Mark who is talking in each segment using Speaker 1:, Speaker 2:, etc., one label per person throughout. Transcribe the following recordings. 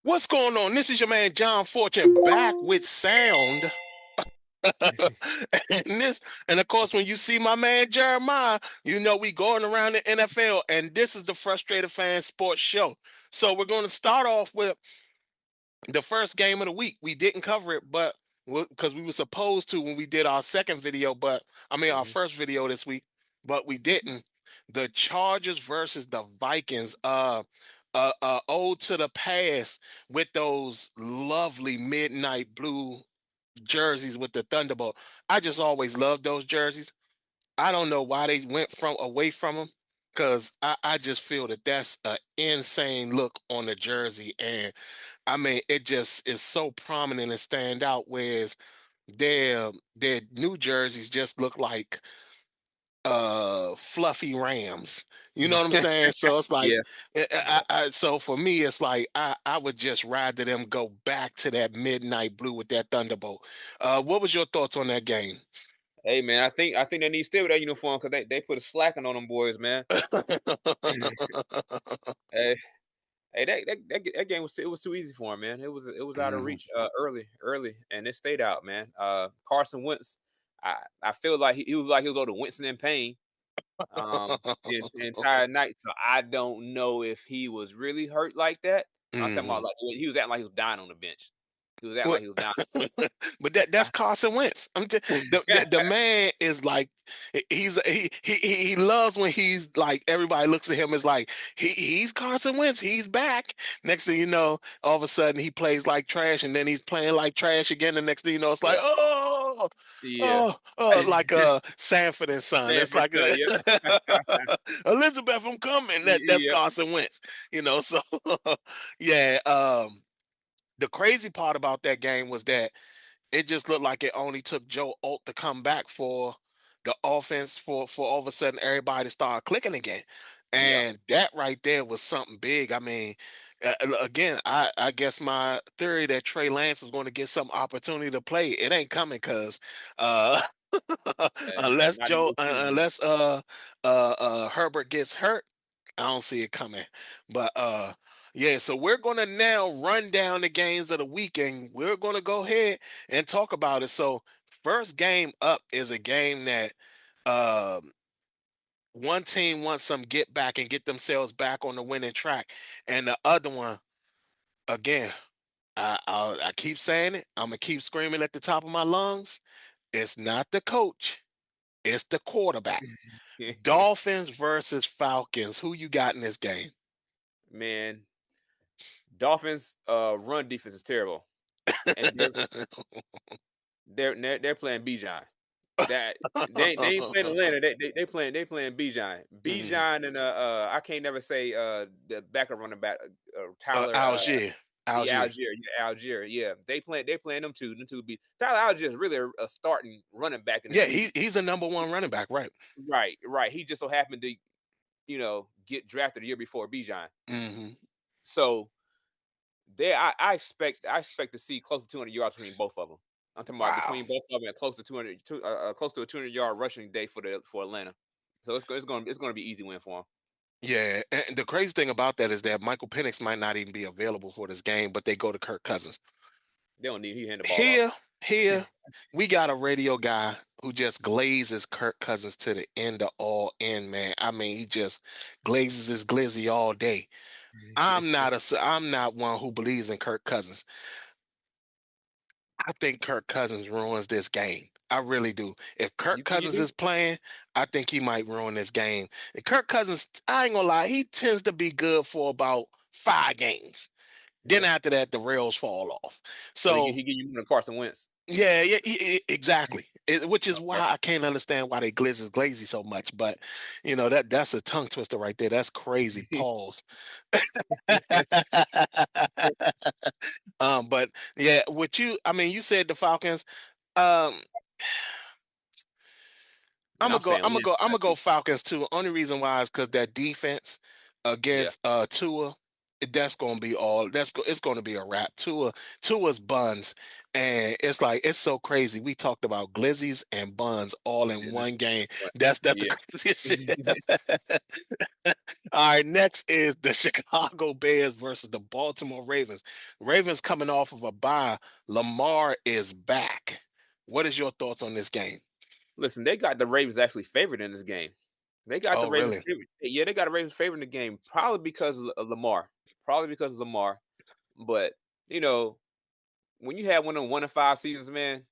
Speaker 1: What's going on? This is your man John Fortune back with sound. And of course, when you see my man Jeremiah, you know we going around the NFL, and this is the Frustrated Fan Sports Show. So we're going to start off with the first game of the week. We didn't cover it, but because we were supposed to when we did our second video, but I mean our first video this week, but we didn't. The Chargers versus the Vikings. Ode to the past with those lovely midnight blue jerseys with the Thunderbolt. I just always loved those jerseys. I don't know why they went from away from them, because I just feel that that's an insane look on the jersey, and I mean it just is so prominent and stand out. Whereas their new jerseys just look like fluffy rams. You know what I'm saying? So it's like
Speaker 2: Yeah.
Speaker 1: so for me it's like I would just rather them go back to that midnight blue with that Thunderbolt. What was your thoughts on that game?
Speaker 2: Hey man, I think they need to stay with that uniform because they put a slacking on them boys, man. Hey, hey, that game was too easy for him, man. It was out of
Speaker 1: Mhm.
Speaker 2: reach early, and it stayed out, man. Carson Wentz, I feel like he was on the Winston in pain, the entire night. So I don't know if he was really hurt like that. I'm talking about
Speaker 1: Mhm.
Speaker 2: like he was acting like he was dying on the bench. He was acting
Speaker 1: Well,
Speaker 2: like he was dying.
Speaker 1: but that's Carson Wentz. The man is like he loves when he's like everybody looks at him as like he's Carson Wentz. He's back. Next thing you know, all of a sudden he plays like trash, and then he's playing like trash again. The next thing you know, it's like
Speaker 2: Yeah, yeah.
Speaker 1: like Sanford and Son. It's
Speaker 2: Sanford,
Speaker 1: like
Speaker 2: son, yep.
Speaker 1: Elizabeth, I'm coming. That's
Speaker 2: Yep.
Speaker 1: Carson Wentz. So yeah. The crazy part about that game was that it just looked like it only took Joe Alt to come back for the offense for all of a sudden everybody to start clicking again.
Speaker 2: Yeah.
Speaker 1: And that right there was something big. I mean, again, I guess my theory that Trey Lance was going to get some opportunity to play, it ain't coming because uh, unless
Speaker 2: Not in
Speaker 1: Joe,
Speaker 2: this season.
Speaker 1: unless Herbert gets hurt, I don't see it coming. But yeah, so we're gonna now run down the games of the weekend. We're gonna go ahead and talk about it. So first game up is a game that um one team wants some get back and get themselves back on the winning track, and the other one, again, I keep saying it. I'm gonna keep screaming at the top of my lungs. It's not the coach. It's the quarterback. Dolphins versus Falcons. Who you got in this game?
Speaker 2: Man, Dolphins run defense is terrible. And they're playing Bijan. That they ain't playing Atlanta. They playing Bijan.
Speaker 1: Mhm.
Speaker 2: Bijan and I can't never say the backup running back Tyler
Speaker 1: Algier.
Speaker 2: yeah,
Speaker 1: Algier.
Speaker 2: Algier. Yeah. They playing them two. Them two be Tyler Algier is really a starting running back in this
Speaker 1: Yeah,
Speaker 2: league.
Speaker 1: he's a number one running back, right?
Speaker 2: Right, right. He just so happened to, get drafted the year before Bijan.
Speaker 1: Hmm.
Speaker 2: So I expect to see close to 200 yards between both of them. I'm talking about
Speaker 1: Wow.
Speaker 2: between both of them and close to a 200-yard rushing day for Atlanta. So it's gonna be easy win for them.
Speaker 1: Yeah, and the crazy thing about that is that Michael Penix might not even be available for this game, but they go to Kirk Cousins.
Speaker 2: They don't need he hand the ball off.
Speaker 1: Here, here, we got a radio guy who just glazes Kirk Cousins to the end of all end, man. I mean, he just glazes his glizzy all day. I'm not one who believes in Kirk Cousins. I think Kirk Cousins ruins this game. I really do. If Kirk
Speaker 2: You
Speaker 1: Cousins
Speaker 2: do?
Speaker 1: is playing, I think he might ruin this game. And Kirk Cousins, I ain't gonna lie, he tends to be good for about 5 games. Then
Speaker 2: Yeah.
Speaker 1: after that, the rails fall off.
Speaker 2: So he
Speaker 1: So
Speaker 2: he give you more than Carson Wentz.
Speaker 1: yeah, yeah, exactly. Which is
Speaker 2: Okay.
Speaker 1: why I can't understand why they glizzy glazy so much. But that's a tongue twister right there. That's crazy. Pause. But yeah, I mean, you said the Falcons. Um, I'm gonna
Speaker 2: I'm
Speaker 1: go.
Speaker 2: saying
Speaker 1: I'm gonna go. I'm gonna
Speaker 2: landslide
Speaker 1: go
Speaker 2: too.
Speaker 1: Falcons too. Only reason why is because that defense
Speaker 2: Yeah.
Speaker 1: against Tua, that's gonna be all. It's gonna be a wrap. Tua's buns, and it's like it's so crazy. We talked about glizzies and buns all in
Speaker 2: Yeah.
Speaker 1: one game.
Speaker 2: But
Speaker 1: That's the
Speaker 2: yeah.
Speaker 1: craziest shit. All right, next is the Chicago Bears versus the Baltimore Ravens. Ravens coming off of a bye. Lamar is back. What is your thoughts on this game?
Speaker 2: Listen, they got the Ravens actually favored in this game. They got the
Speaker 1: Oh,
Speaker 2: Ravens
Speaker 1: really?
Speaker 2: favored. Yeah, they got the Ravens favored in the game, probably because of Lamar. Probably because of Lamar. But you know, when you have one of them 1-5 seasons, man,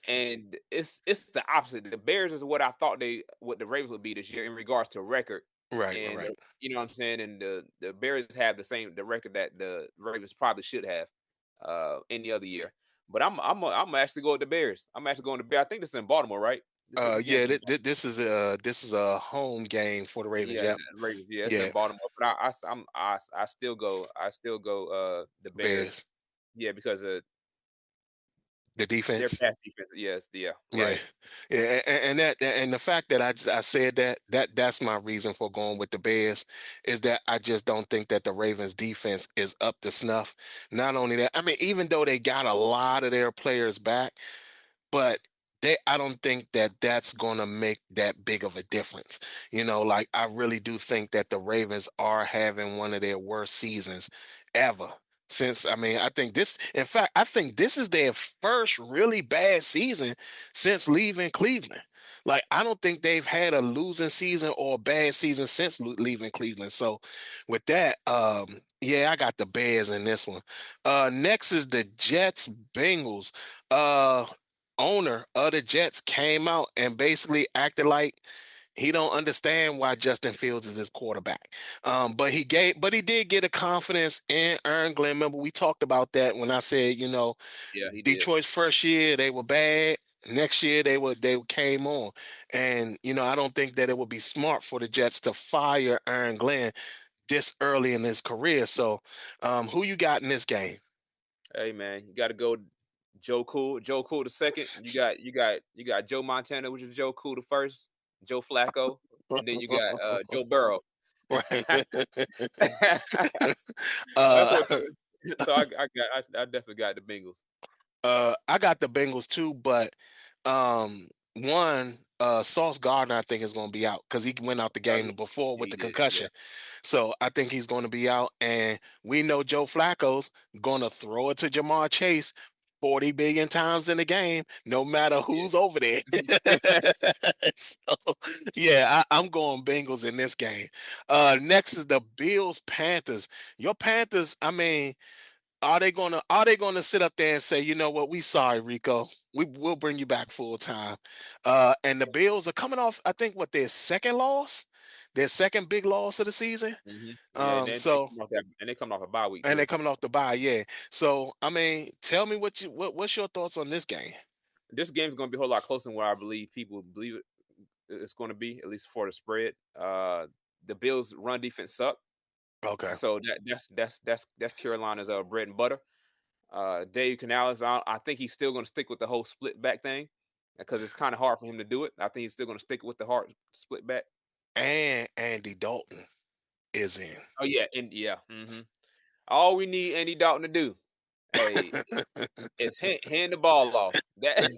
Speaker 2: and it's the opposite. The Bears is what the Ravens would be this year in regards to record,
Speaker 1: Right, right,
Speaker 2: and
Speaker 1: right.
Speaker 2: you know what I'm saying. And the Bears have the record that the Ravens probably should have any other year. But I'm actually go with the Bears. I'm actually going to Bears. I think this is in Baltimore, right? This
Speaker 1: Yeah,
Speaker 2: game's in
Speaker 1: this is a home game for the Ravens.
Speaker 2: yeah,
Speaker 1: Yep.
Speaker 2: the Ravens. Yeah, it's in
Speaker 1: Yeah,
Speaker 2: Baltimore. But I still go the Bears.
Speaker 1: Bears.
Speaker 2: Yeah, because of
Speaker 1: The
Speaker 2: their
Speaker 1: defense.
Speaker 2: pass defense. Yes, yeah,
Speaker 1: Yeah,
Speaker 2: right.
Speaker 1: yeah, and the fact that I said that's my reason for going with the Bears is that I just don't think that the Ravens defense is up to snuff. Not only that, I mean, even though they got a lot of their players back, but I don't think that that's going to make that big of a difference. Like I really do think that the Ravens are having one of their worst seasons ever. Since I mean, I think this, in fact, I think this is their first really bad season since leaving Cleveland. Like, I don't think they've had a losing season or a bad season since leaving Cleveland. So, with that, yeah, I got the Bears in this one. Next is the Jets Bengals. Uh, Owner of the Jets came out and basically acted like he don't understand why Justin Fields is his quarterback. But he did get a confidence in Aaron Glenn. Remember, we talked about that when I said,
Speaker 2: Yeah, he did.
Speaker 1: Detroit's first year they were bad. Next year they came on, and I don't think that it would be smart for the Jets to fire Aaron Glenn this early in his career. So, who you got in this game?
Speaker 2: Hey man, you got to go Joe Cool the second. You got Joe Montana, which is Joe Cool the first, Joe Flacco, and then you got Joe Burrow.
Speaker 1: Right.
Speaker 2: That's
Speaker 1: uh,
Speaker 2: what. So I definitely got the Bengals.
Speaker 1: I got the Bengals too, but one, Sauce Gardner, I think is going to be out because he went out the
Speaker 2: Oh
Speaker 1: game
Speaker 2: yeah,
Speaker 1: before
Speaker 2: yeah
Speaker 1: with
Speaker 2: he
Speaker 1: the
Speaker 2: did. Yeah,
Speaker 1: concussion. So I think he's going to be out, and we know Joe Flacco's going to throw it to Jamar Chase 40 billion times in the game, no matter who's over there.
Speaker 2: yeah.
Speaker 1: So yeah, I'm going Bengals in this game. Next is the Bills Panthers. Your Panthers, I mean. Are they gonna sit up there and say, you know what, we sorry, Rico. We'll bring you back full time. And the Bills are coming off, I think, what their second loss, their second big loss of the season.
Speaker 2: Yeah, and then
Speaker 1: So
Speaker 2: they come off a bye week
Speaker 1: and they're
Speaker 2: too.
Speaker 1: coming off the bye, yeah. So I mean, tell me what's your thoughts on this game?
Speaker 2: This game's going to be a whole lot closer than what I believe people believe it's going to be, at least for the spread. The Bills' run defense suck,
Speaker 1: Okay.
Speaker 2: so that's Carolina's bread and butter. Dave Canales, I think he's still going to stick with the whole split back thing because it's kind of hard for him to do it. I think he's still going to stick with the hard split back.
Speaker 1: And Andy Dalton is in.
Speaker 2: Oh yeah, and yeah. All we need Andy Dalton to do, hey, is hand the ball off. That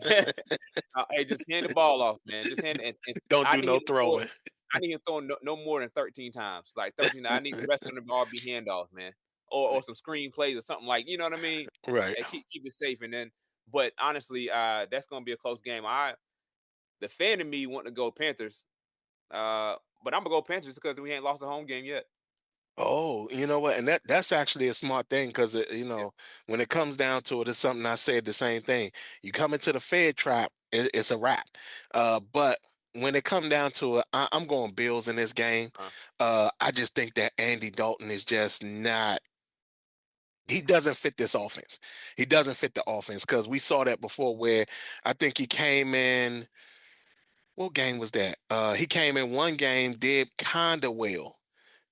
Speaker 2: hey, just hand the ball off, man. Just and
Speaker 1: Don't
Speaker 2: I
Speaker 1: do
Speaker 2: need
Speaker 1: no
Speaker 2: him to throw.
Speaker 1: throwing.
Speaker 2: I need him throwing no more than 13 times. Like 13. I need the rest of the ball be handoffs, man, or some screen plays or something like you know what I mean.
Speaker 1: Right.
Speaker 2: And keep it safe. And then, but honestly, that's gonna be a close game. The fan in me want to go Panthers, but I'm gonna go Panthers because we ain't lost a home game yet.
Speaker 1: Oh, you know what? And that's actually a smart thing because
Speaker 2: Yeah.
Speaker 1: when it comes down to it, it's something I said the same thing. You come into the Fed trap, it's a wrap. But when it come down to it, I'm going Bills in this game.
Speaker 2: Uh,
Speaker 1: I just think that Andy Dalton is just not. He doesn't fit this offense. He doesn't fit the offense because we saw that before where I think he came in. What game was that? He came in one game, did kind of well.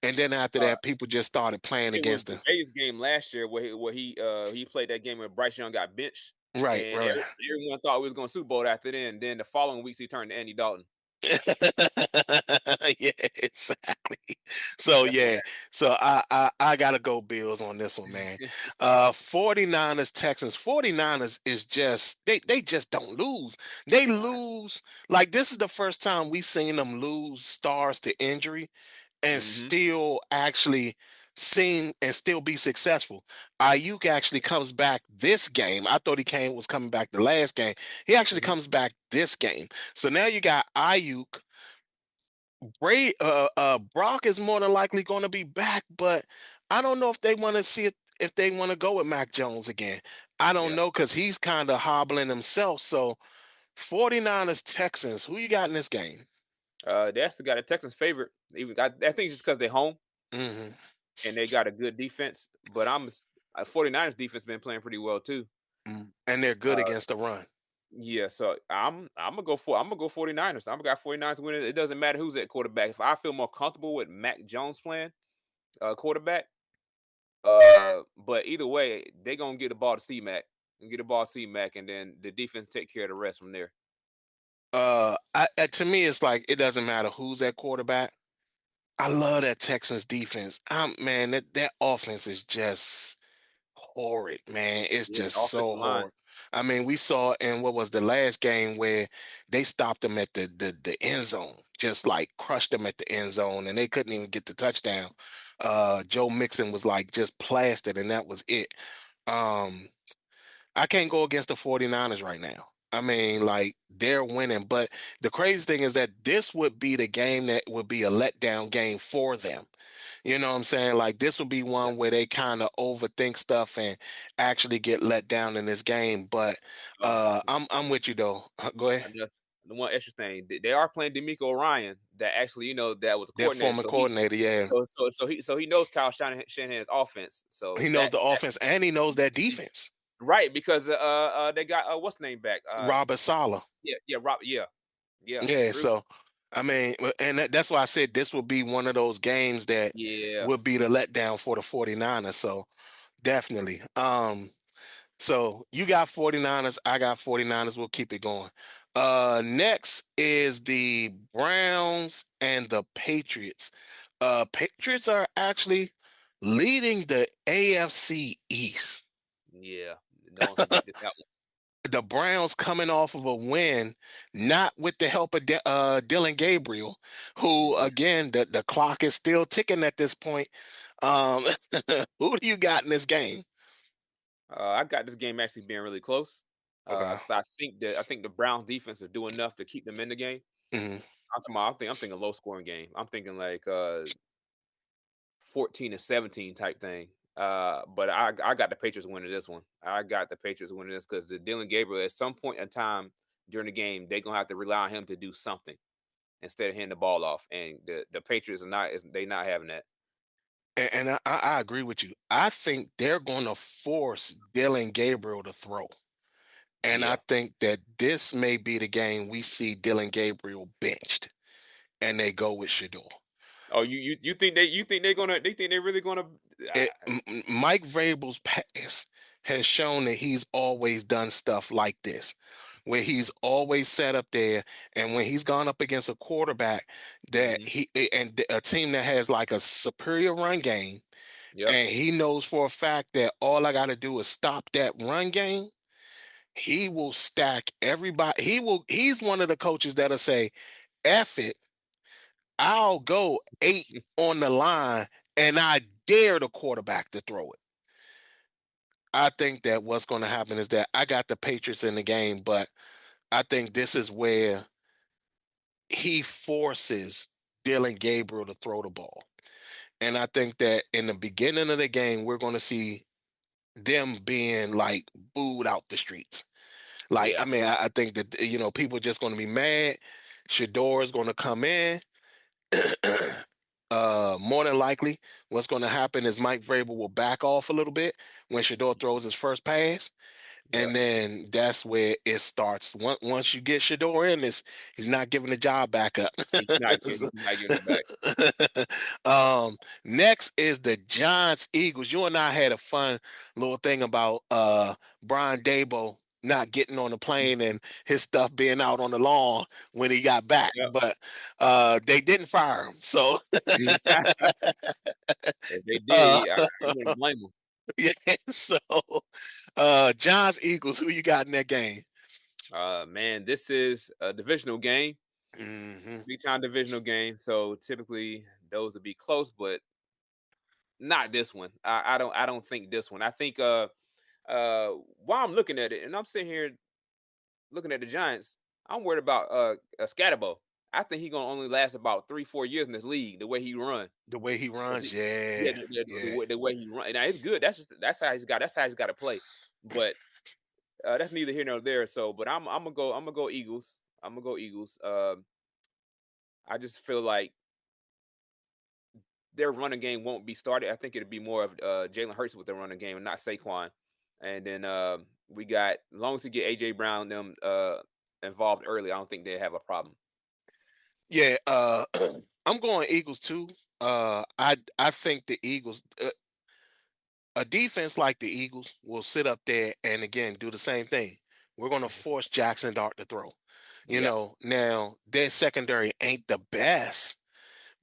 Speaker 1: And then after
Speaker 2: uh,
Speaker 1: that, people just started playing
Speaker 2: it was
Speaker 1: against
Speaker 2: the
Speaker 1: him.
Speaker 2: Vegas game last year where he played that game where Bryce Young got benched.
Speaker 1: Right,
Speaker 2: and
Speaker 1: right.
Speaker 2: everyone thought we was going to Super Bowl after then. Then the following weeks he turned to Andy Dalton.
Speaker 1: Yeah, exactly. So
Speaker 2: That's what
Speaker 1: yeah, so I gotta go Bills on this one, man.
Speaker 2: happened.
Speaker 1: 49ers, Texans. 49ers is just they just don't lose. They lose like this is the first time we seen them lose stars to injury and
Speaker 2: Hmm.
Speaker 1: still actually sing and still be successful. Ayuk actually comes back this game. I thought he came was coming back the last game. He actually
Speaker 2: Hmm.
Speaker 1: comes back this game. So now you got Ayuk. Brock is more than likely going to be back, but I don't know if they want to see it if they want to go with Mac Jones again. I don't
Speaker 2: Yeah.
Speaker 1: know because he's kind of hobbling himself. So 49ers Texans, who you got in this game?
Speaker 2: They actually got a Texans favorite. Even I think it's just because they're home
Speaker 1: Hmm.
Speaker 2: and they got a good defense. But 49ers defense been playing pretty well too.
Speaker 1: And they're good
Speaker 2: Uh,
Speaker 1: against the run.
Speaker 2: yeah, so I'm gonna go 49ers. I'm gonna got 49ers winning. It doesn't matter who's at quarterback. If I feel more comfortable with Mac Jones playing quarterback, but either way, they gonna get the ball to C Mac and get the ball to C Mac, and then the defense take care of the rest from there.
Speaker 1: To me, it's like it doesn't matter who's at quarterback. I love that Texans defense. Man, that offense is just horrid, man. It's
Speaker 2: Yeah,
Speaker 1: just
Speaker 2: the offensive
Speaker 1: so
Speaker 2: line.
Speaker 1: horrid. I mean, we saw in what was the last game where they stopped them at the end zone, just like crushed them at the end zone, and they couldn't even get the touchdown. Joe Mixon was like just plastered, and that was it. Um, I can't go against the 49ers right now. I mean, like they're winning, but the crazy thing is that this would be the game that would be a letdown game for them. You know what I'm saying? Like this would be
Speaker 2: Yeah.
Speaker 1: one where they kind of overthink stuff and actually get let down in this game. But
Speaker 2: Um,
Speaker 1: I'm with you though. Go ahead.
Speaker 2: and the one extra thing, they are playing D'Amico Ryan, that actually, that was a
Speaker 1: Their
Speaker 2: coordinator.
Speaker 1: former coordinator, yeah.
Speaker 2: So he knows Kyle Shanahan's offense. So
Speaker 1: He knows the offense and he knows that defense.
Speaker 2: right, because they got what's the name back?
Speaker 1: Robert Sala.
Speaker 2: Yeah, Rob, yeah,
Speaker 1: Yeah,
Speaker 2: true.
Speaker 1: so I mean, and that's why I said this would be one of those games that
Speaker 2: Yeah.
Speaker 1: would be the letdown for the 49ers. So definitely. So you got 49ers, I got 49ers. We'll keep it going. Next is the Browns and the Patriots. Patriots are actually leading the AFC East.
Speaker 2: Yeah. No one predicted that
Speaker 1: The Browns coming off of a win, not with the help of Dylan Gabriel, who
Speaker 2: one.
Speaker 1: again the clock is still ticking at this point. Um, who do you got in this game?
Speaker 2: I got this game actually being really close.
Speaker 1: Okay.
Speaker 2: Because I think the Browns defense will do enough to keep them in the game.
Speaker 1: Mhm.
Speaker 2: I'm thinking low scoring game. I'm thinking like 14-17 type thing. But I got the Patriots winning this one. I got the Patriots winning this because the Dylan Gabriel at some point in time during the game they're gonna have to rely on him to do something instead of handing the ball off. And the Patriots are not having that.
Speaker 1: And I agree with you. I think they're going to force Dylan Gabriel to throw. And I
Speaker 2: Yeah.
Speaker 1: think that this may be the game we see Dylan Gabriel benched and they go with Shador.
Speaker 2: Oh, you think they're really gonna?
Speaker 1: Mike Vrabel's past has shown that he's always done stuff like this, where he's always sat up there, and when he's gone up against a quarterback that
Speaker 2: Hmm.
Speaker 1: and a team that has like a superior run game,
Speaker 2: Yep.
Speaker 1: and he knows for a fact that all I got to do is stop that run game, he will stack everybody. He's one of the coaches that'll say, F it, I'll go 8 on the line and I dare the quarterback to throw it. I think that what's going to happen is that I got the Patriots in the game, but I think this is where he forces Dylan Gabriel to throw the ball. And I think that in the beginning of the game, we're going to see them being like booed out the streets. Like, I
Speaker 2: Yeah.
Speaker 1: mean, I think that, people are just going to be mad. Shador is going to come in. More than likely, what's going to happen is Mike Vrabel will back off a little bit when Shador throws his first pass.
Speaker 2: Yep.
Speaker 1: And then that's where it starts. Once you get Shador in this, he's not giving the job back up.
Speaker 2: He's not giving it back.
Speaker 1: Next is the Giants Eagles. You and I had a fun little thing about Brian Dable. not getting on the plane and his stuff being out on the lawn when he got back.
Speaker 2: Yep.
Speaker 1: But they didn't fire him. So
Speaker 2: If they
Speaker 1: uh,
Speaker 2: did, I wouldn't blame them.
Speaker 1: yeah, so Giants Eagles, who you got in that game?
Speaker 2: Man, this is a divisional game,
Speaker 1: Hmm.
Speaker 2: big time divisional game. So typically those would be close, but not this one. I don't think this one. I think while I'm looking at it, and I'm sitting here looking at the Giants, I'm worried about Scatterbo. I think he's gonna only last about 3-4 years in this league. The way he run,
Speaker 1: The way he
Speaker 2: 'cause
Speaker 1: runs,
Speaker 2: yeah,
Speaker 1: yeah,
Speaker 2: the
Speaker 1: yeah.
Speaker 2: way he run. Now it's good. That's how he's got to play. But that's neither here nor there. So, but I'm gonna go Eagles. I'm gonna go Eagles. I just feel like their running game won't be started. I think it'd be more of Jalen Hurts with their running game and not Saquon. And then we got, as long as we get AJ Brown them involved early, I don't think they have a problem.
Speaker 1: Yeah, I'm going Eagles too. I think the Eagles, a defense like the Eagles, will sit up there and again do the same thing. We're going to
Speaker 2: Mhm.
Speaker 1: force Jackson Dart to throw.
Speaker 2: Yeah,
Speaker 1: Now their secondary ain't the best,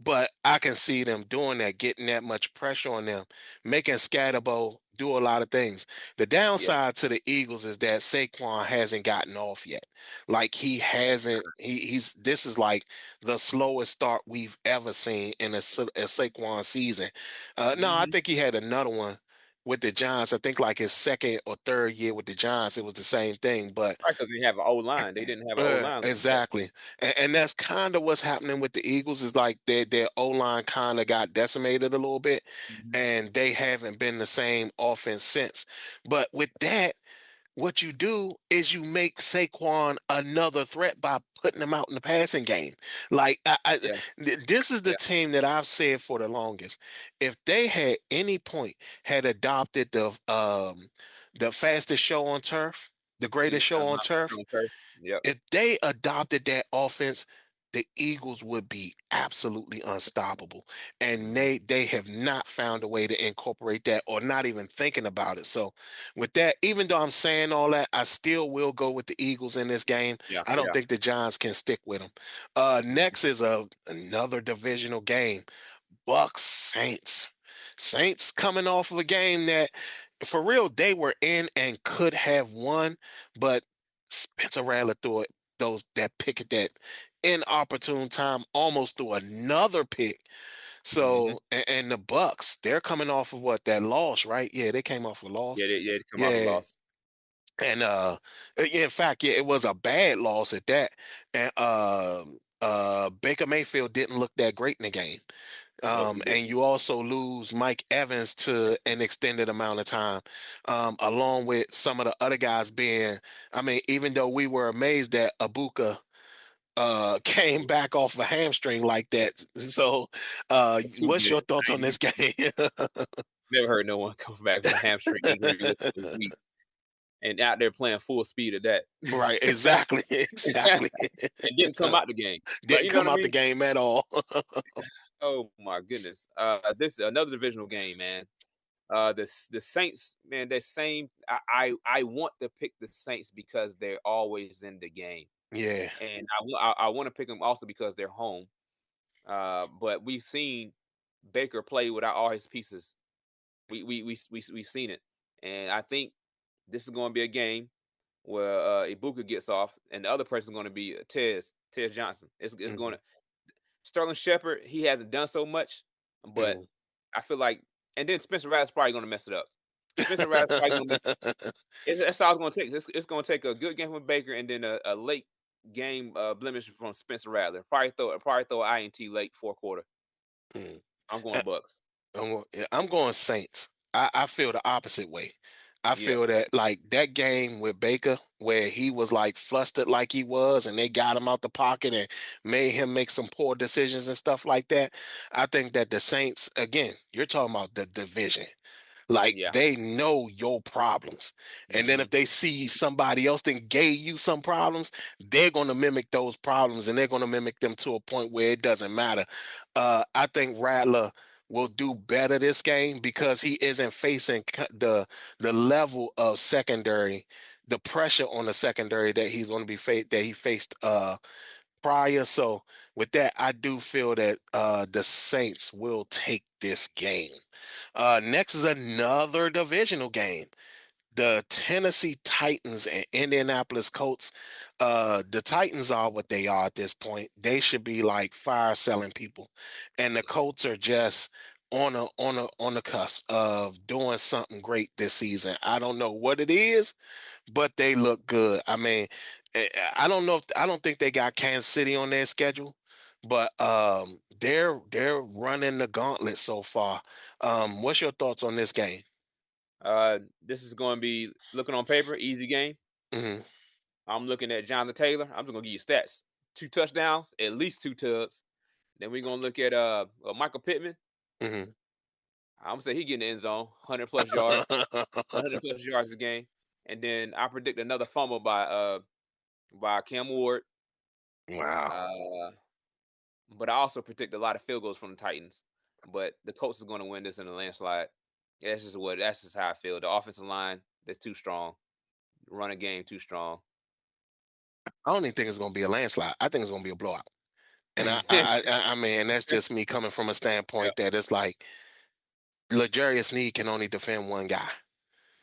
Speaker 1: but I can see them doing that, getting that much pressure on them, making Scatterbo do a lot of things. The
Speaker 2: yeah,
Speaker 1: downside to the Eagles is that Saquon hasn't gotten off yet. Like he hasn't. He's. This is like the slowest start we've ever seen in a Saquon season. No, I
Speaker 2: hmm
Speaker 1: think he had another one with the Giants. I think like his second or third year with the Giants, it was the same thing. But
Speaker 2: right. Because they have an O line. They didn't have an O line like that.
Speaker 1: exactly, and that's kind of what's happening with the Eagles. Is like their O line kind of got decimated a little bit,
Speaker 2: Mhm.
Speaker 1: and they haven't been the same offense since. But with that, what you do is you make Saquon another threat by putting him out in the passing game. Like
Speaker 2: Yeah,
Speaker 1: this is the
Speaker 2: yeah,
Speaker 1: team that I've said for the longest. If they had any point had adopted the fastest show on turf, the greatest show on turf,
Speaker 2: Sean Turf. Yep.
Speaker 1: if they adopted that offense, the Eagles would be absolutely unstoppable. And
Speaker 2: hmm
Speaker 1: they have not found a way to incorporate that or not even thinking about it. So with that, even though I'm saying all that, I still will go with the Eagles in this game.
Speaker 2: Yeah,
Speaker 1: I don't
Speaker 2: yeah.
Speaker 1: think the Giants can stick with them.
Speaker 2: Mhm.
Speaker 1: Next is another divisional game. Bucks Saints. Saints coming off of a game that for real they were in and could have won, but Spencer Rattler threw it that pick at that inopportune time, almost threw another pick.
Speaker 2: Mhm.
Speaker 1: So and the Bucks, they're coming off of what, that loss, right? Yeah, they came off a loss.
Speaker 2: Yeah, they come off a
Speaker 1: Yeah.
Speaker 2: loss.
Speaker 1: And yeah, in fact, yeah, it was a bad loss at that. And Baker Mayfield didn't look that great in the game.
Speaker 2: Nope, he
Speaker 1: And
Speaker 2: didn't.
Speaker 1: you also lose Mike Evans to an extended amount of time, along with some of the other guys being. I mean, even though we were amazed that Abuka came back off a hamstring like that. So,
Speaker 2: It's too
Speaker 1: what's
Speaker 2: good.
Speaker 1: your thoughts on this game?
Speaker 2: Never heard no one come back from a hamstring injury within a week and out there playing full speed at that.
Speaker 1: Right, exactly, exactly.
Speaker 2: And didn't come out the game. Like,
Speaker 1: Didn't
Speaker 2: you know what
Speaker 1: come
Speaker 2: I
Speaker 1: out the
Speaker 2: mean?
Speaker 1: game at all.
Speaker 2: Oh my goodness. This is another divisional game, man. The Saints, man, that same I want to pick the Saints because they're always in the game.
Speaker 1: Yeah.
Speaker 2: And I want to pick them also because they're home. But we've seen Baker play without all his pieces. We've seen it. And I think this is going to be a game where Ibuka gets off, and the other person is going to be Tez Johnson. It's going
Speaker 1: Mhm,
Speaker 2: to Sterling Shepard. He hasn't done so much, but
Speaker 1: mhm.
Speaker 2: I feel like, and then Spencer Rattler's probably going to mess it up. Spencer Rattler's probably going to mess. That's all it's going to take. It's going to take a good game from Baker and then a late game blemish from Spencer Rattler. Probably throw an INT late fourth quarter.
Speaker 1: Mm.
Speaker 2: I'm going Bucks.
Speaker 1: Yeah, I'm going Saints. I feel the opposite way. I
Speaker 2: Yeah.
Speaker 1: feel that like that game with Baker, where he was like flustered like he was, and they got him out the pocket and made him make some poor decisions and stuff like that. I think that the Saints, again, you're talking about the division. Like
Speaker 2: Yeah.
Speaker 1: they know your problems. And then
Speaker 2: hmm
Speaker 1: if they see somebody else that gave you some problems, they're going to mimic those problems and they're going to mimic them to a point where it doesn't matter. I think Rattler will do better this game because he isn't facing the level of secondary the pressure on the secondary that he's going to be that he faced prior. So with that, I do feel that the Saints will take this game. Next is another divisional game. The Tennessee Titans and Indianapolis Colts. The Titans are what they are at this point. They should be like fire selling people, and the Colts are just on the cusp of doing something great this season. I don't know what it is, but they look good. I mean, I don't know if I don't think they got Kansas City on their schedule, but they're running the gauntlet so far. What's your thoughts on this game?
Speaker 2: This is going to be looking on paper, easy game.
Speaker 1: Hmm.
Speaker 2: I'm looking at Jonathan Taylor. I'm just gonna give you stats: 2 touchdowns, at least 2 tubs. Then we're gonna look at Michael Pittman.
Speaker 1: Hmm.
Speaker 2: I'm gonna say he getting the end zone, 100 plus yards, 100 plus yards a game. And then I predict another fumble by Cam Ward.
Speaker 1: Wow.
Speaker 2: Uh, but I also predict a lot of field goals from the Titans. But the Colts is going to win this in a landslide. That's just how I feel. The offensive line, that's too strong. Running game too strong.
Speaker 1: I don't even think it's going to be a landslide. I think it's going to be a blowout. And I mean, and that's just me coming from a
Speaker 2: Yeah,
Speaker 1: standpoint that it's like L'Jarius Sneed can only defend one guy,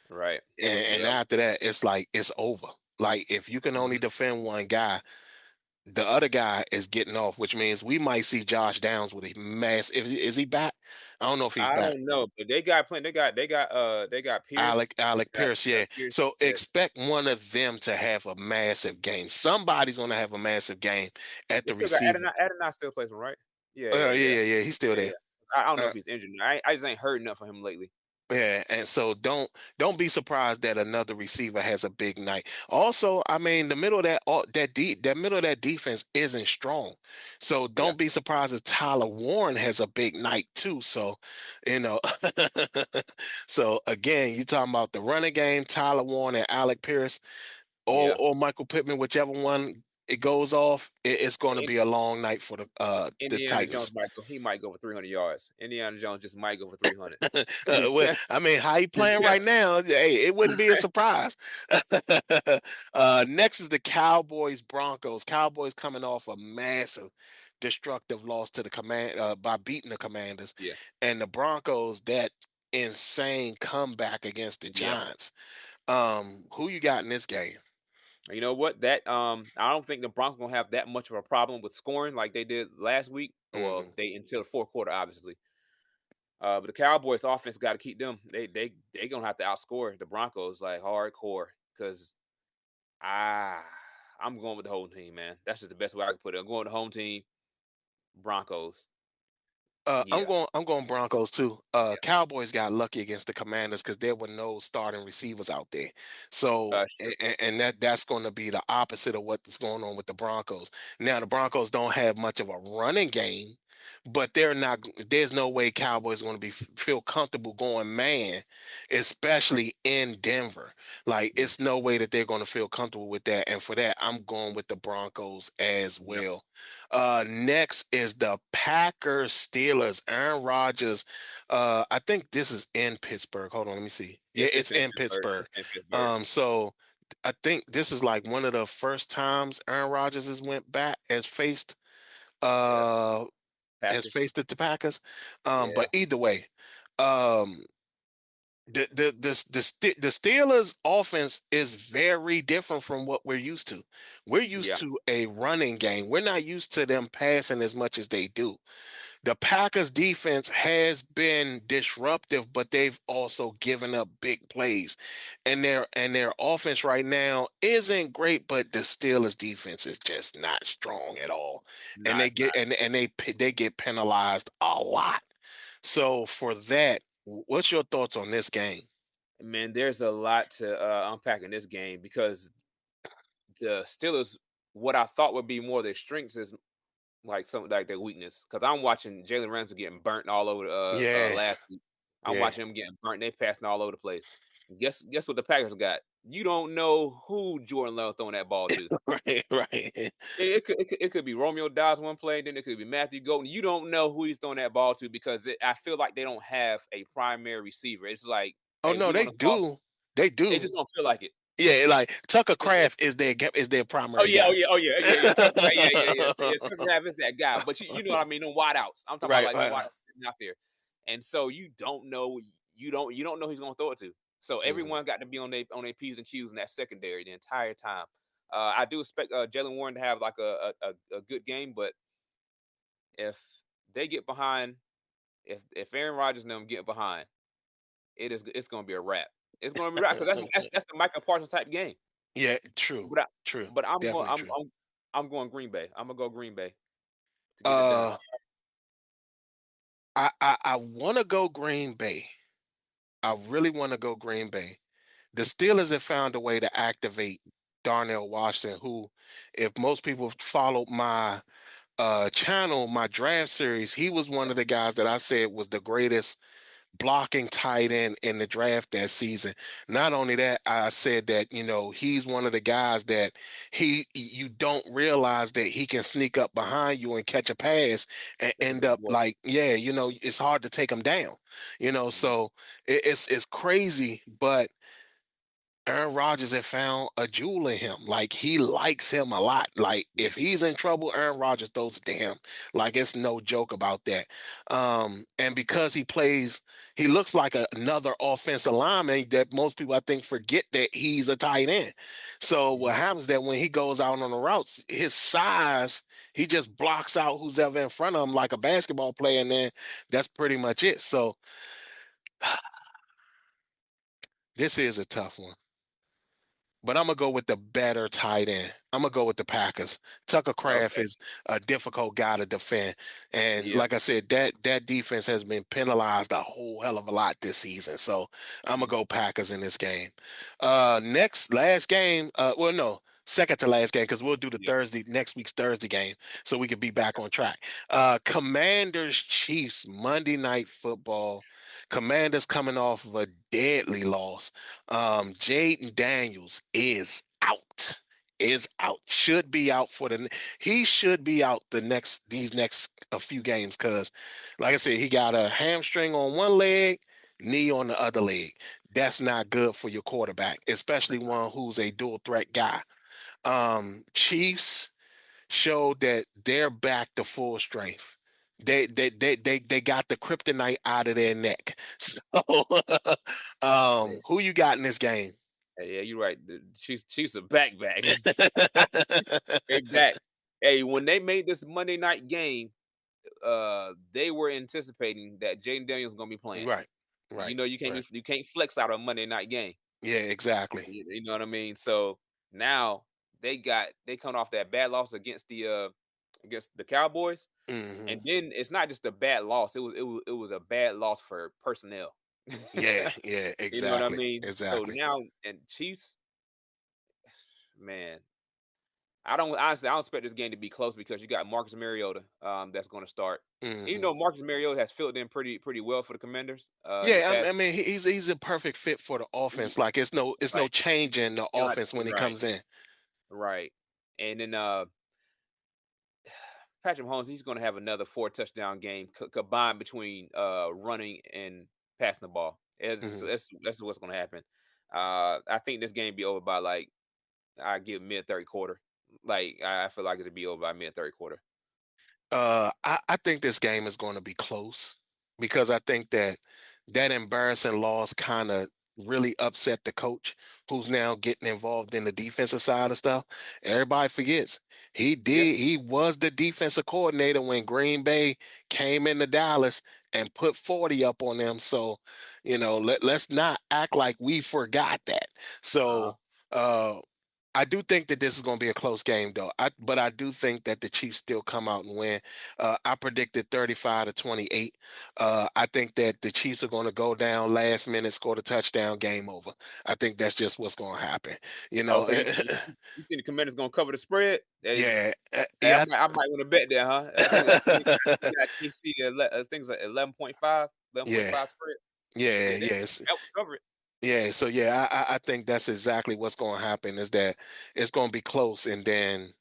Speaker 2: right.
Speaker 1: and
Speaker 2: Yep.
Speaker 1: after that, it's like it's over. Like if you can only
Speaker 2: Mhm.
Speaker 1: defend one guy, the other guy is getting off, which means we might see Josh Downs with a mass. Is he back? I don't know if he's
Speaker 2: I
Speaker 1: back.
Speaker 2: don't know, but they got plenty. They got Pierce.
Speaker 1: Alec
Speaker 2: Got
Speaker 1: Pierce,
Speaker 2: got
Speaker 1: yeah.
Speaker 2: Pierce.
Speaker 1: So
Speaker 2: That
Speaker 1: expect one of them to have a massive game. Somebody's going to have a massive game at
Speaker 2: they
Speaker 1: the
Speaker 2: still got
Speaker 1: receiver.
Speaker 2: Adonai still plays him, right? Yeah, yeah,
Speaker 1: Yeah,
Speaker 2: yeah,
Speaker 1: yeah, yeah. He's still
Speaker 2: yeah,
Speaker 1: there.
Speaker 2: yeah. I don't know
Speaker 1: Uh,
Speaker 2: if he's injured. I just ain't heard enough from him lately.
Speaker 1: Yeah, and so don't be surprised that another receiver has a big night. Also, I mean, the middle of that middle of that defense isn't strong. So
Speaker 2: Yeah.
Speaker 1: don't be surprised if Tyler Warren has a big night too. So, you know, so again, you talking about the running game, Tyler Warren and Alec Pierce
Speaker 2: Yeah.
Speaker 1: or Michael Pittman, whichever one it goes off, it's going to
Speaker 2: In,
Speaker 1: be a long night for the
Speaker 2: Indiana Jones
Speaker 1: Titans.
Speaker 2: might go for 300 yards. Indiana Jones just might go for 300.
Speaker 1: Well, I mean, how he playing right now? Hey, it wouldn't be a surprise. Next is the Cowboys Broncos. Cowboys coming off a massive, destructive loss to the command by beating the Commanders,
Speaker 2: Yeah.
Speaker 1: and the Broncos that insane comeback against the
Speaker 2: Yeah.
Speaker 1: Giants. Who you got in this game?
Speaker 2: You know what? I don't think the Broncos gonna have that much of a problem with scoring like they did last week. Well,
Speaker 1: Hmm.
Speaker 2: they until the fourth quarter, obviously. But the Cowboys offense got to keep them. They gonna have to outscore the Broncos like hardcore because I I'm going with the home team, man. That's just the best way I can put it. I'm going with the home team, Broncos. Yeah,
Speaker 1: I'm going Broncos too.
Speaker 2: yeah.
Speaker 1: Cowboys got lucky against the Commanders because there were no starting receivers out there. So
Speaker 2: Sure.
Speaker 1: and that's going to be the opposite of what's going on with the Broncos. Now the Broncos don't have much of a running game, but they're not. There's no way Cowboys going to feel comfortable going man, especially in Denver. Like
Speaker 2: Mm,
Speaker 1: it's no way that they're going to feel comfortable with that. And for that, I'm going with the Broncos as
Speaker 2: yeah,
Speaker 1: well. Next is the Packers Steelers. Aaron Rodgers. I think this is in Pittsburgh. Hold on, let me see. Yeah,
Speaker 2: it's
Speaker 1: it's
Speaker 2: in
Speaker 1: in
Speaker 2: Pittsburgh.
Speaker 1: Pittsburgh.
Speaker 2: It's in Pittsburgh.
Speaker 1: So I think this is like one of the first times Aaron Rodgers
Speaker 2: Yeah,
Speaker 1: uh has
Speaker 2: Packers.
Speaker 1: faced the Packers.
Speaker 2: Yeah,
Speaker 1: But either way, um the Steelers offense is very different from what we're used to. We're used
Speaker 2: yeah,
Speaker 1: to a running game. We're not used to them passing as much as they do. The Packers defense has been disruptive, but they've also given up big plays. And their offense right now isn't great, but the Steelers defense is just not strong at all. And
Speaker 2: no,
Speaker 1: they
Speaker 2: it's not.
Speaker 1: get they get penalized a lot. So for that, what's your thoughts on this game?
Speaker 2: Man, there's a lot to unpack in this game because the Steelers, what I thought would be more their strengths is like something like their weakness. Because I'm watching Jalen Ramsey getting burnt all over
Speaker 1: Yeah,
Speaker 2: last week. I'm
Speaker 1: yeah.
Speaker 2: watching him getting burnt. They passing all over the place. Guess what the Packers got? You don't know who Jordan Love throwing that ball to.
Speaker 1: Right, right.
Speaker 2: It could be Romeo Dobbs one play, then it could be Matthew Golden. You don't know who he's throwing that ball to because I feel like they don't have a primary receiver. It's like,
Speaker 1: Oh
Speaker 2: hey,
Speaker 1: no,
Speaker 2: we're
Speaker 1: they
Speaker 2: gonna call.
Speaker 1: do. They
Speaker 2: It
Speaker 1: do.
Speaker 2: just don't feel like it.
Speaker 1: Yeah, like Tucker
Speaker 2: Yeah.
Speaker 1: Craft is their
Speaker 2: Oh
Speaker 1: primary
Speaker 2: yeah, oh
Speaker 1: guy.
Speaker 2: yeah, oh yeah, yeah, yeah. Tucker, right, yeah, yeah, yeah. Yeah, Tucker Craft is that guy, but you know what I mean? Them wideouts. I'm talking about
Speaker 1: Right,
Speaker 2: like them
Speaker 1: right.
Speaker 2: wideouts sitting out there, and so you don't know who's gonna throw it to. So
Speaker 1: Mm.
Speaker 2: everyone got to be on their p's and q's in that secondary the entire time. I do expect Jalen Warren to have like a good game, but if they get behind, if Aaron Rodgers and them get behind, it's gonna be a wrap. It's gonna be a wrap because that's the Michael Parsons type game.
Speaker 1: Yeah, true,
Speaker 2: But I,
Speaker 1: true,
Speaker 2: but I'm going
Speaker 1: definitely true.
Speaker 2: I'm going Green Bay. I'm gonna go Green Bay to get it done.
Speaker 1: Uh, I want to go Green Bay. I really want to go Green Bay. The Steelers have found a way to activate Darnell Washington, who, if most people followed my channel, my draft series, he was one of the guys that I said was the greatest blocking tight end in the draft that season. Not only that, I said that, he's one of the guys that you don't realize that he can sneak up behind you and catch a pass and
Speaker 2: That's a
Speaker 1: end
Speaker 2: big
Speaker 1: up
Speaker 2: boy.
Speaker 1: like, yeah, it's hard to take him down.
Speaker 2: Mhm.
Speaker 1: So it's crazy, but Aaron Rodgers had found a jewel in him. Like he likes him a lot. Like
Speaker 2: Yeah,
Speaker 1: if he's in trouble, Aaron Rodgers throws it to him. Like it's no joke about that. And because he looks like another offensive lineman that most people I think forget that he's a tight end. So what
Speaker 2: mhm.
Speaker 1: happens that when he goes out on the routes, his size, he just blocks out who's ever in front of him like a basketball player, and then that's pretty much it. So this is a tough one. But I'm gonna go with the better tight end. I'm gonna go with the Packers. Tucker Craft
Speaker 2: Okay.
Speaker 1: is a difficult guy to defend, and
Speaker 2: Yeah.
Speaker 1: like I said, that defense has been penalized a whole hell of a lot this season. So I'm gonna
Speaker 2: Mhm.
Speaker 1: go Packers in this game. Last game. Well, no, second to last game because we'll do the
Speaker 2: Yeah.
Speaker 1: Thursday next week's Thursday game, so we can be back on track. Commanders Chiefs Monday Night Football. Commanders coming off of a deadly loss. Jaden Daniels is out. Is out. Should be out for he should be out these next a few games because, like I said, he got a hamstring on one leg, knee on the other leg. That's not good for your quarterback, especially one who's a dual threat guy. Chiefs showed that they're back to full strength. They got the kryptonite out of their neck. So,
Speaker 2: Yeah.
Speaker 1: who you got in this game?
Speaker 2: Yeah, you're right. The Chiefs are back. They back. Hey, when they made this Monday night game, they were anticipating that Jaden Daniels gonna be playing.
Speaker 1: Right,
Speaker 2: You
Speaker 1: right,
Speaker 2: know,
Speaker 1: right.
Speaker 2: you can't flex out a Monday night game.
Speaker 1: Yeah, exactly.
Speaker 2: You know what I mean? So now they coming off that bad loss against the Cowboys,
Speaker 1: Hmm.
Speaker 2: and then it's not just a bad loss. It was a bad loss for personnel.
Speaker 1: Yeah, yeah,
Speaker 2: You know what I
Speaker 1: exactly,
Speaker 2: mean? So
Speaker 1: exactly.
Speaker 2: now and Chiefs, man, I don't expect this game to be close because you got Marcus Mariota that's going to start. Even
Speaker 1: Hmm.
Speaker 2: though Marcus Mariota has filled in pretty well for the Commanders the
Speaker 1: Yeah, I
Speaker 2: past
Speaker 1: mean, he's a perfect fit for the
Speaker 2: y-
Speaker 1: offense. Like it's no
Speaker 2: right
Speaker 1: change in the
Speaker 2: you're right
Speaker 1: offense when he
Speaker 2: right
Speaker 1: comes in.
Speaker 2: right and then Patrick Mahomes, he's going to have another 4 touchdown game combined between running and passing the ball.
Speaker 1: Hmm.
Speaker 2: That's what's going to happen. I think this game be over by like I give mid third quarter. Like I feel like it'll be over by mid third quarter.
Speaker 1: I think this game is going to be close because I think that embarrassing loss kind of really upset the coach who's now getting involved in the defensive side of stuff. Everybody forgets
Speaker 2: Yeah.
Speaker 1: he was the defensive coordinator when Green Bay came into Dallas and put 40 up on them. So, let's not act like we forgot that.
Speaker 2: Uh-huh.
Speaker 1: So, uh I do think that this is going to be a close game, though. But I do think that the Chiefs still come out and win. I predicted 35-28. I think that the Chiefs are going to go down last minute, score the touchdown, game over. I think that's just what's going to happen. You
Speaker 2: Oh,
Speaker 1: know,
Speaker 2: so you think the Commanders gonna cover the spread? Hey,
Speaker 1: yeah,
Speaker 2: hey,
Speaker 1: yeah,
Speaker 2: I might want to bet there, huh? I think they got KC. I think it's like 11.5, eleven point
Speaker 1: yeah,
Speaker 2: five spread.
Speaker 1: yeah,
Speaker 2: Yeah,
Speaker 1: yes.
Speaker 2: that would cover it.
Speaker 1: Yeah, so yeah, I think that's exactly what's going to happen is that it's going to be close, and then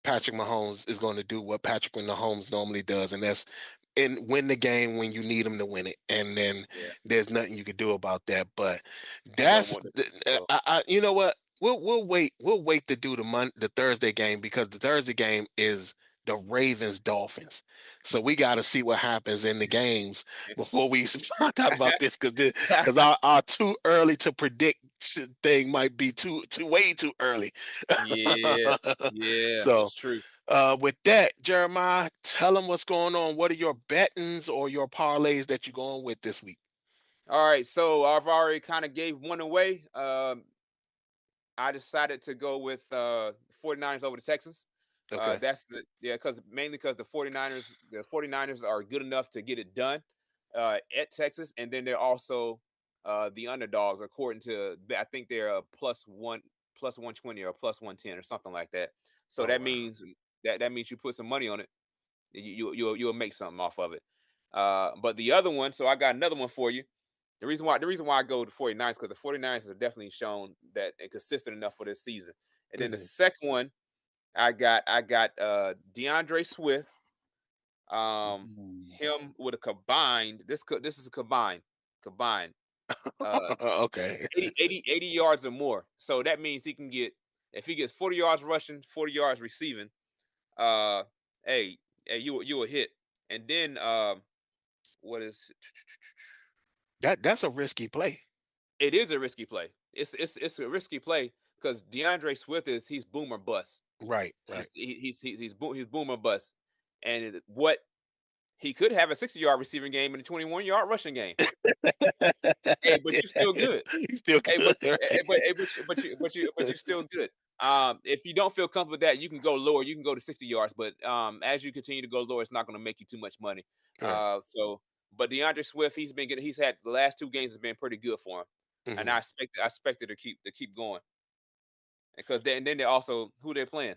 Speaker 1: Patrick Mahomes is going to do what Patrick Mahomes normally does, and that's and win the game when you need them to win it, and then
Speaker 2: Yeah,
Speaker 1: there's nothing you could do about that. But
Speaker 2: I don't
Speaker 1: that's
Speaker 2: want them to go.
Speaker 1: you know what? We'll wait to do the Thursday game, because the Thursday game is the Ravens Dolphins. So we got to see what happens in the games before we find out about this, because our too early to predict thing might be too way too early.
Speaker 2: Yeah, yeah,
Speaker 1: So
Speaker 2: that's true.
Speaker 1: with that, Jeremiah, tell them what's going on. What are your bettings or your parlays that you're going with this week?
Speaker 2: All right, so I've already kind of gave one away. I decided to go with 49ers over the Texans.
Speaker 1: Okay.
Speaker 2: Yeah, because mainly because the 49ers are good enough to get it done at Texas, and then they're also the underdogs according to, I think they're a plus 120 or plus 110 or something like that. So
Speaker 1: Oh
Speaker 2: that
Speaker 1: wow.
Speaker 2: means that means you put some money on it, you'll make something off of it. But the other one, so I got another one for you. The reason why I go to 49ers, because the 49ers have definitely shown that they're consistent enough for this season. And then the
Speaker 1: Hmm.
Speaker 2: second one, I got DeAndre Swift,
Speaker 1: Ooh.
Speaker 2: him with a combined, this is a combined uh
Speaker 1: Okay.
Speaker 2: 80 yards or more. So that means he can get, if he gets 40 yards rushing, 40 yards receiving, uh hey, you a hit. And then what is
Speaker 1: That's a risky play.
Speaker 2: it is a risky play. It's a risky play because DeAndre Swift he's boomer bust.
Speaker 1: Right. Right.
Speaker 2: He's boomer bust, and what he could have a 60-yard receiving game and a 21-yard rushing game. Hey, but you still good.
Speaker 1: He's still
Speaker 2: Hey,
Speaker 1: good, right?
Speaker 2: but you still good. If you don't feel comfortable with that, you can go lower. You can go to 60 yards, but as you continue to go lower, it's not going to make you too much money.
Speaker 1: Right.
Speaker 2: But DeAndre Swift, he's had the last two games have been pretty good for him, and
Speaker 1: Hmm.
Speaker 2: I expect it to keep going because then they also who they're playing.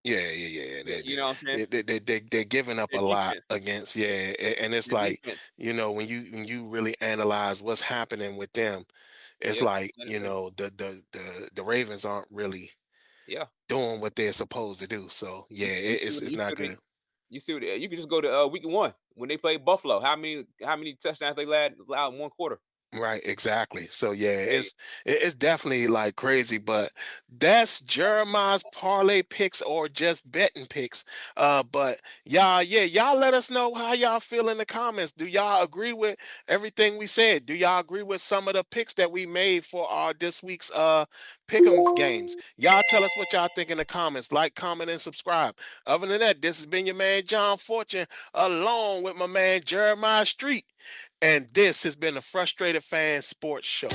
Speaker 1: Yeah, yeah, yeah.
Speaker 2: Yeah, you know what I'm saying?
Speaker 1: They're giving up
Speaker 2: The
Speaker 1: a lot
Speaker 2: defense,
Speaker 1: against, yeah, and it's
Speaker 2: the
Speaker 1: like,
Speaker 2: defense.
Speaker 1: when you really analyze what's happening with them, it's
Speaker 2: Yeah,
Speaker 1: like, the Ravens aren't really
Speaker 2: yeah.
Speaker 1: doing what they're supposed to do. So yeah,
Speaker 2: You see what
Speaker 1: it's
Speaker 2: you see
Speaker 1: not
Speaker 2: what they
Speaker 1: good.
Speaker 2: you see what you can just go to week one when they played Buffalo. How many touchdowns they allowed in one quarter?
Speaker 1: Right, exactly. So yeah,
Speaker 2: Hey,
Speaker 1: it's definitely like crazy, but that's Jeremiah's parlay picks or just betting picks. But y'all let us know how y'all feel in the comments. Do y'all agree with everything we said? Do y'all agree with some of the picks that we made for our this week's pick'ems games? Y'all tell us what y'all think in the comments. Like, comment, and subscribe. Other than that, this has been your man John Fortune, along with my man Jeremiah Street. And this has been the Frustrated Fan Sports Show.